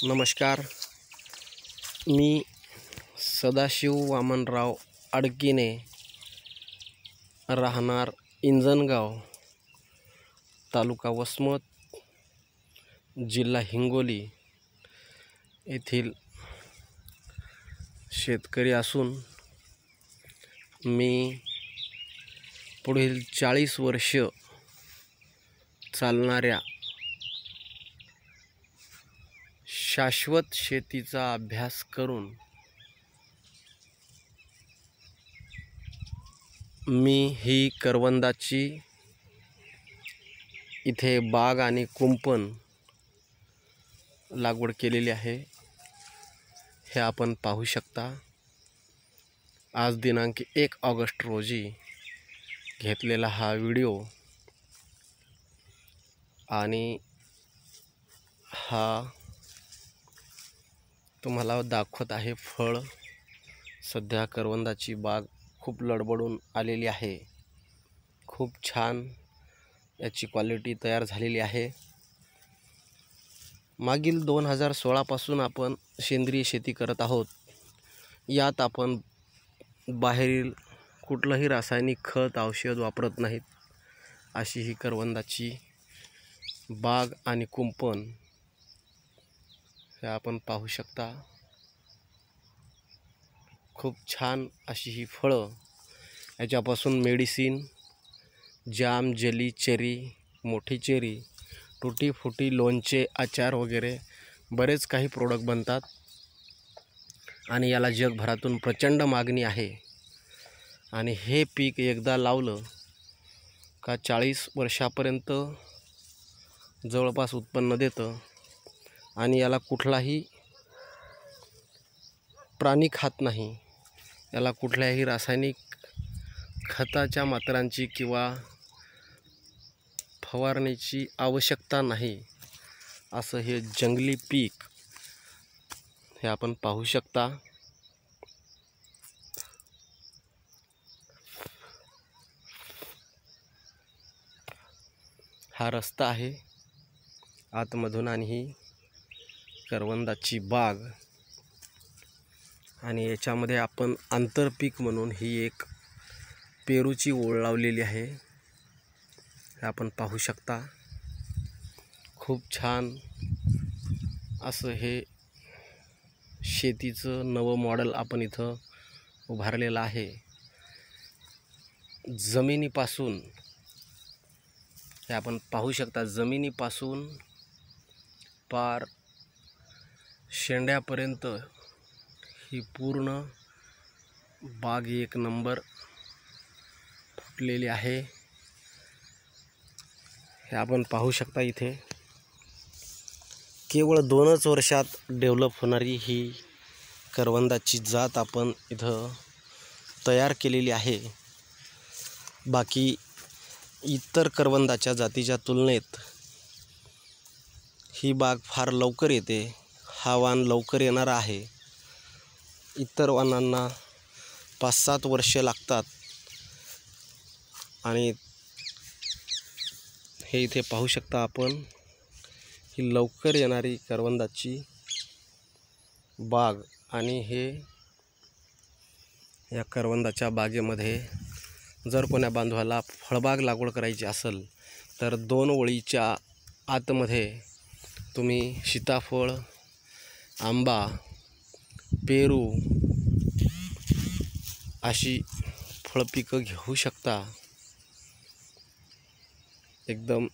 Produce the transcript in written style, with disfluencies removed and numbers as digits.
नमस्कार. मी सदाशिव वामनराव अडकिने, राहणार इंजनगाव, तालुका वसमत, जिल्हा हिंगोली येथील शेतकरी असून मी पुढील 40 वर्ष चालणाऱ्या शाश्वत शेतीचा अभ्यास करून मी ही करवंदाची इथे बाग आणि कुंपण लागवड केलेली आहे. हे आपण पाहू शकता. आज दिनांक 1 ऑगस्ट रोजी घेतलेला हा व्हिडिओ आणि हा तुम्हाला दाखवत आहे फळ. सध्या करवंदाची बाग खूप लडबडून आलेली आहे. खूप छान याची क्वालिटी तयार झालेली आहे. मागील 2016 पासून आपण सेंद्रिय शेती करत आहोत. यात आपण बाहेरील कुठलंही रासायनिक खत औषध वापरत नाहीत. अशी ही करवंदाची बाग आणि कुंपण हे आपण पाहू शकता. खूप छान अशी ही फळं. याच्यापासून मेडिसिन, जाम, जेली, चेरी, मोठी चेरी, टुटी फुटी, लोणचे, आचार वगैरे बरेच काही प्रोडक्ट बनतात आणि याला जगभरातून प्रचंड मागणी आहे. आणि हे पीक एकदा लावलं का 40 वर्षापर्यंत जवळपास उत्पन्न देतं आणि याला कुठलाही प्राणी खात नाही. याला कुठल्याही रासायनिक खताच्या मात्रांची किंवा फवारणीची आवश्यकता नाही. असं हे जंगली पीक हे आपण पाहू शकता. हा रस्ता आहे आतमधून आणि ही करवंदाची बाग. आणि याच्यामध्ये आपण आंतरपीक म्हणून ही एक पेरूची ओळ लावलेली आहे. हे आपण पाहू शकता. खूप छान असं हे शेतीचं नवं मॉडेल आपण इथं उभारलेलं आहे. जमिनीपासून हे आपण पाहू शकता. जमिनीपासून पार शेंड्यापर्यंत ही पूर्ण बाग एक नंबर फुटलेली आहे. हे आपण पाहू शकता. इथे केवळ 2च वर्षात डेव्हलप होणारी ही करवंदाची जात आपण इथं तयार केलेली आहे. बाकी इतर करवंदाच्या जातीच्या तुलनेत ही बाग फार लवकर येते. हा वाण लवकर येणारा आहे. इतर वाणांना 5-7 वर्षे लागतात. आणि हे इथे पाहू शकता आपण. ही लवकर येणारी करवंदाची बाग. आणि हे या करवंदाच्या बागेमध्ये जर कोण्या बांधवाला फळबाग लागवड करायची असेल तर 2 ओळीच्या आतमध्ये तुम्ही सीताफळ, आंबा, पेरू अशी फळपिकं घेऊ शकता. एकदम